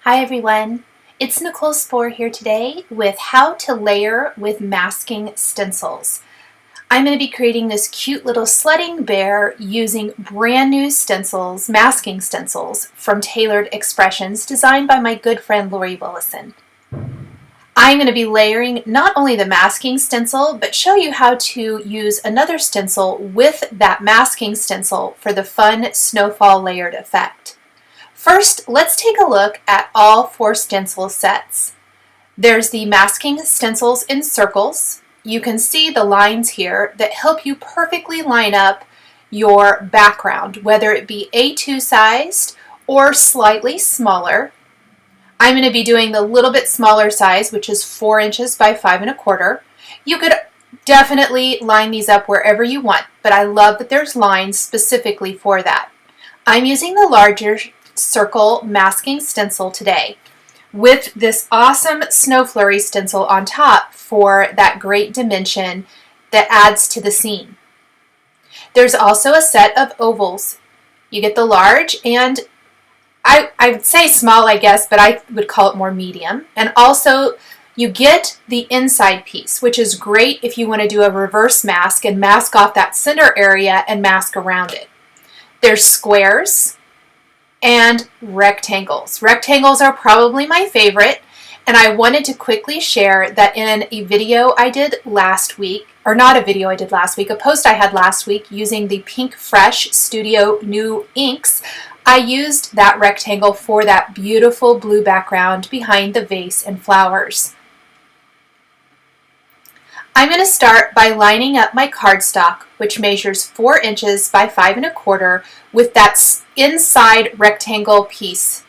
Hi everyone, it's Nicole Spohr here today with how to layer with masking stencils. I'm going to be creating this cute little sledding bear using brand new stencils, masking stencils from Taylored Expressions designed by my good friend Lori Willison. I'm going to be layering not only the masking stencil, but show you how to use another stencil with that masking stencil for the fun snowfall layered effect. First, let's take a look at all 4 stencil sets. There's the masking stencils in circles. You can see the lines here that help you perfectly line up your background, whether it be A2 sized or slightly smaller. I'm going to be doing the little bit smaller size, which is 4 inches by 5 1/4. You could definitely line these up wherever you want, but I love that there's lines specifically for that. I'm using the larger circle masking stencil today with this awesome snow flurry stencil on top for that great dimension that adds to the scene. There's also a set of ovals. You get the large and I would say small, I guess, but I would call it more medium. And also you get the inside piece, which is great if you want to do a reverse mask and mask off that center area and mask around it. There's squares and rectangles. Rectangles are probably my favorite, and I wanted to quickly share that in a video I did last week, or not a video I did last week, a post I had last week using the Pink Fresh Studio New inks. I used that rectangle for that beautiful blue background behind the vase and flowers. I'm going to start by lining up my cardstock, which measures 4 inches by 5 1/4, with that inside rectangle piece.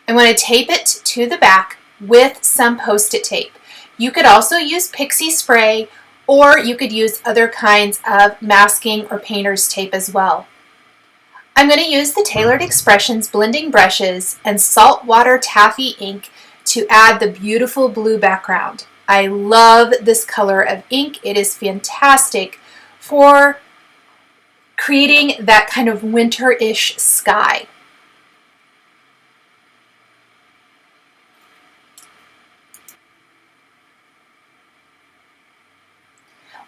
I'm going to tape it to the back with some Post-it tape. You could also use pixie spray, or you could use other kinds of masking or painter's tape as well. I'm going to use the Taylored Expressions blending brushes and saltwater taffy ink to add the beautiful blue background. I love this color of ink. It is fantastic for creating that kind of winter-ish sky.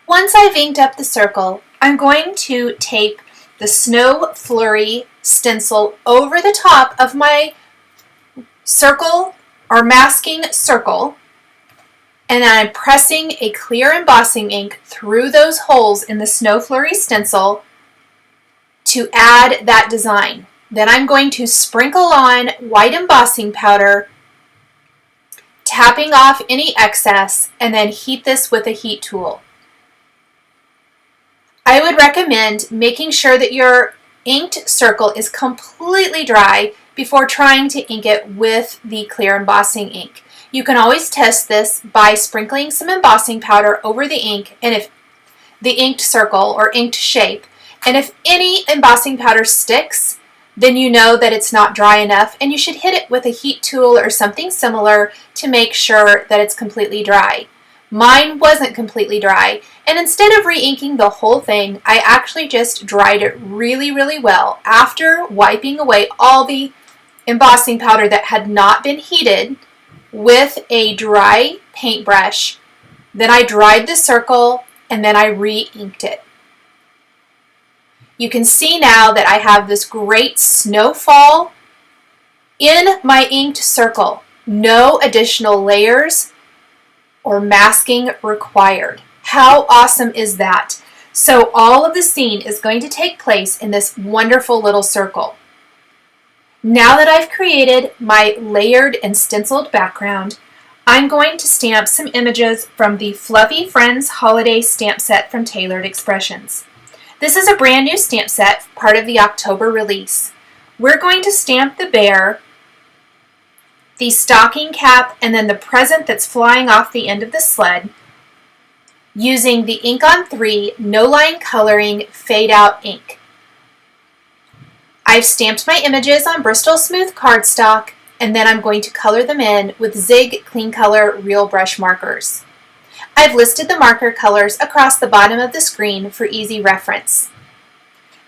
Once I've inked up the circle, I'm going to tape the Snow Flurry stencil over the top of my circle or masking circle, and then I'm pressing a clear embossing ink through those holes in the Snow Flurry stencil to add that design. Then I'm going to sprinkle on white embossing powder, tapping off any excess, and then heat this with a heat tool. I would recommend making sure that your inked circle is completely dry before trying to ink it with the clear embossing ink. You can always test this by sprinkling some embossing powder over the ink and if the inked circle or inked shape, and if any embossing powder sticks, then you know that it's not dry enough and you should hit it with a heat tool or something similar to make sure that it's completely dry. Mine wasn't completely dry, and instead of re-inking the whole thing, I actually just dried it really, really well after wiping away all the embossing powder that had not been heated with a dry paintbrush. Then I dried the circle and then I re-inked it. You can see now that I have this great snowfall in my inked circle. No additional layers or masking required. How awesome is that? So all of the scene is going to take place in this wonderful little circle. Now that I've created my layered and stenciled background, I'm going to stamp some images from the Fluffy Friends Holiday Stamp Set from Taylored Expressions. This is a brand new stamp set, part of the October release. We're going to stamp the bear, the stocking cap, and then the present that's flying off the end of the sled using the Ink on 3 No Line Coloring Fade Out ink. I've stamped my images on Bristol Smooth cardstock, and then I'm going to color them in with Zig Clean Color Real Brush markers. I've listed the marker colors across the bottom of the screen for easy reference.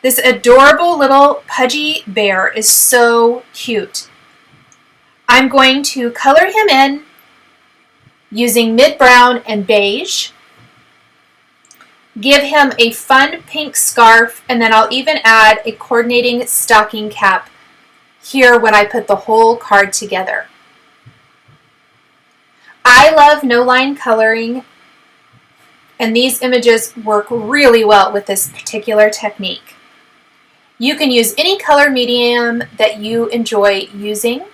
This adorable little pudgy bear is so cute. I'm going to color him in using mid-brown and beige. Give him a fun pink scarf, and then I'll even add a coordinating stocking cap here when I put the whole card together. I love no-line coloring, and these images work really well with this particular technique. You can use any color medium that you enjoy using.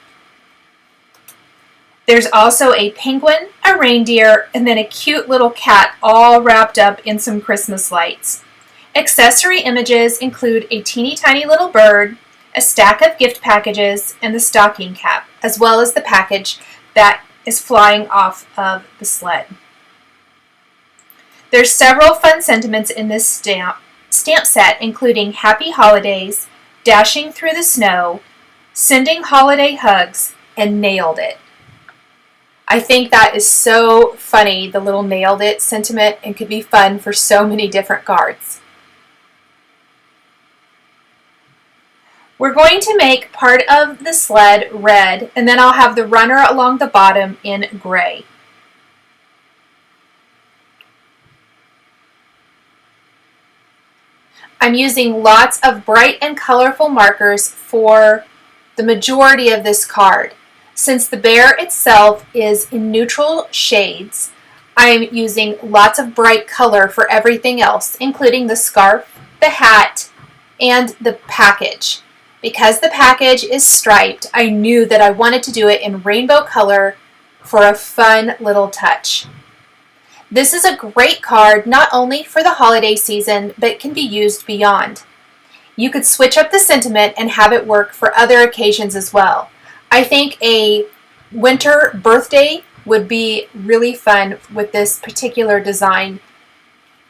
There's also a penguin, a reindeer, and then a cute little cat all wrapped up in some Christmas lights. Accessory images include a teeny tiny little bird, a stack of gift packages, and the stocking cap, as well as the package that is flying off of the sled. There's several fun sentiments in this stamp set, including Happy Holidays, Dashing Through the Snow, Sending Holiday Hugs, and Nailed It. I think that is so funny, the little nailed it sentiment, and could be fun for so many different cards. We're going to make part of the sled red, and then I'll have the runner along the bottom in gray. I'm using lots of bright and colorful markers for the majority of this card. Since the bear itself is in neutral shades, I'm using lots of bright color for everything else, including the scarf, the hat, and the package. Because the package is striped, I knew that I wanted to do it in rainbow color for a fun little touch. This is a great card not only for the holiday season, but can be used beyond. You could switch up the sentiment and have it work for other occasions as well. I think a winter birthday would be really fun with this particular design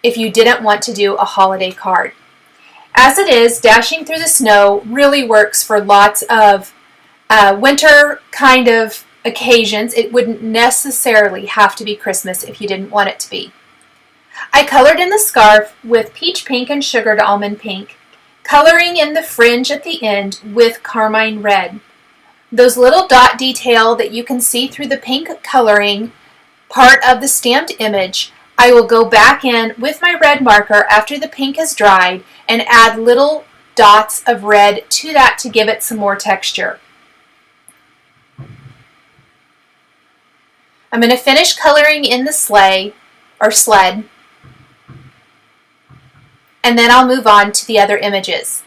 if you didn't want to do a holiday card. As it is, Dashing Through the Snow really works for lots of winter kind of occasions. It wouldn't necessarily have to be Christmas if you didn't want it to be. I colored in the scarf with peach pink and sugared almond pink, coloring in the fringe at the end with carmine red. Those little dot detail that you can see through the pink coloring part of the stamped image, I will go back in with my red marker after the pink has dried and add little dots of red to that to give it some more texture. I'm going to finish coloring in the sled, and then I'll move on to the other images.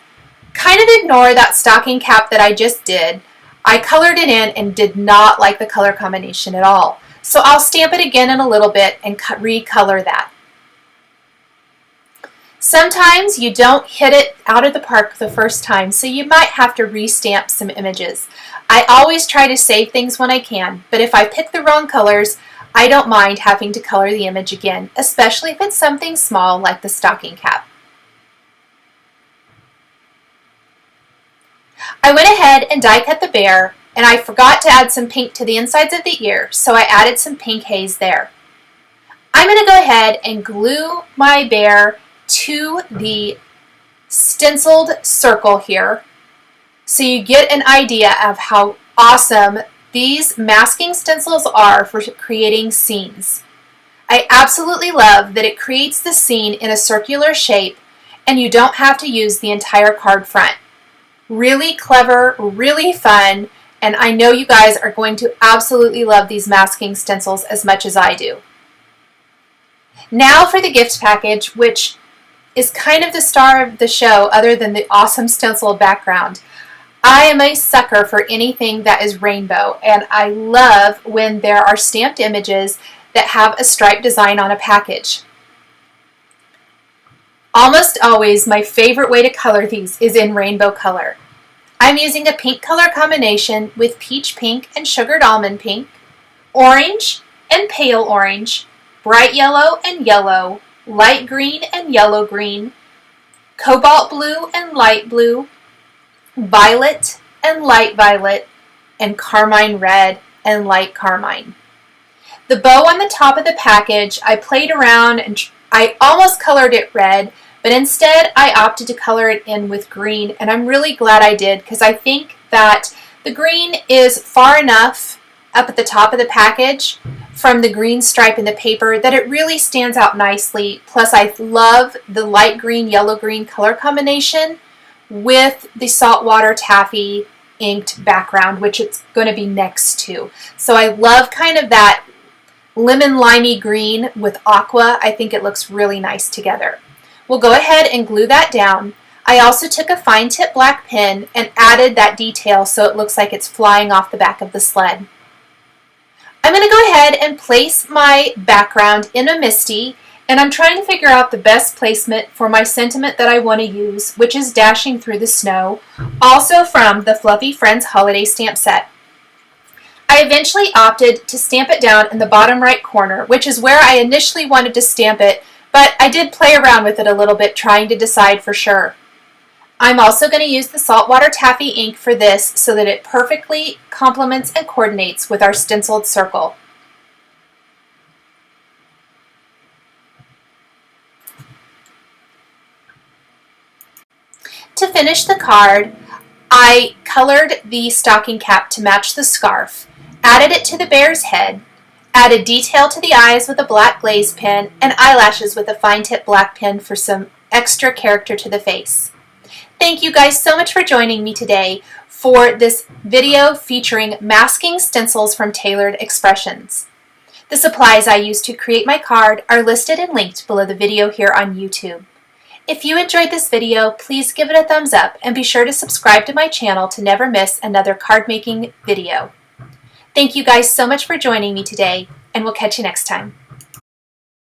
Kind of ignore that stocking cap that I just did. I colored it in and did not like the color combination at all. So I'll stamp it again in a little bit and recolor that. Sometimes you don't hit it out of the park the first time, so you might have to restamp some images. I always try to save things when I can, but if I pick the wrong colors, I don't mind having to color the image again, especially if it's something small like the stocking cap. I went ahead and die cut the bear, and I forgot to add some pink to the insides of the ear, so I added some pink haze there. I'm going to go ahead and glue my bear to the stenciled circle here, so you get an idea of how awesome these masking stencils are for creating scenes. I absolutely love that it creates the scene in a circular shape, and you don't have to use the entire card front. Really clever, really fun, and I know you guys are going to absolutely love these masking stencils as much as I do. Now for the gift package, which is kind of the star of the show other than the awesome stenciled background. I am a sucker for anything that is rainbow, and I love when there are stamped images that have a striped design on a package. Almost always my favorite way to color these is in rainbow color. I'm using a pink color combination with peach pink and sugared almond pink, orange and pale orange, bright yellow and yellow, light green and yellow green, cobalt blue and light blue, violet and light violet, and carmine red and light carmine. The bow on the top of the package, I played around and I almost colored it red, but instead I opted to color it in with green, and I'm really glad I did because I think that The green is far enough up at the top of the package from the green stripe in the paper that it really stands out nicely. Plus, I love the light green, yellow green color combination with the saltwater taffy inked background, which it's going to be next to. So I love kind of that lemon limey green with aqua. I think it looks really nice together. We'll go ahead and glue that down. I also took a fine tip black pen and added that detail so it looks like it's flying off the back of the sled. I'm going to go ahead and place my background in a MISTI, and I'm trying to figure out the best placement for my sentiment that I want to use, which is Dashing Through the Snow, also from the Fluffy Friends Holiday Stamp Set. I eventually opted to stamp it down in the bottom right corner, which is where I initially wanted to stamp it, but I did play around with it a little bit trying to decide for sure. I'm also going to use the saltwater taffy ink for this so that it perfectly complements and coordinates with our stenciled circle. To finish the card, I colored the stocking cap to match the scarf, added it to the bear's head, added detail to the eyes with a black glaze pen, and eyelashes with a fine tip black pen for some extra character to the face. Thank you guys so much for joining me today for this video featuring masking stencils from Taylored Expressions. The supplies I used to create my card are listed and linked below the video here on YouTube. If you enjoyed this video, please give it a thumbs up and be sure to subscribe to my channel to never miss another card making video. Thank you guys so much for joining me today, and we'll catch you next time.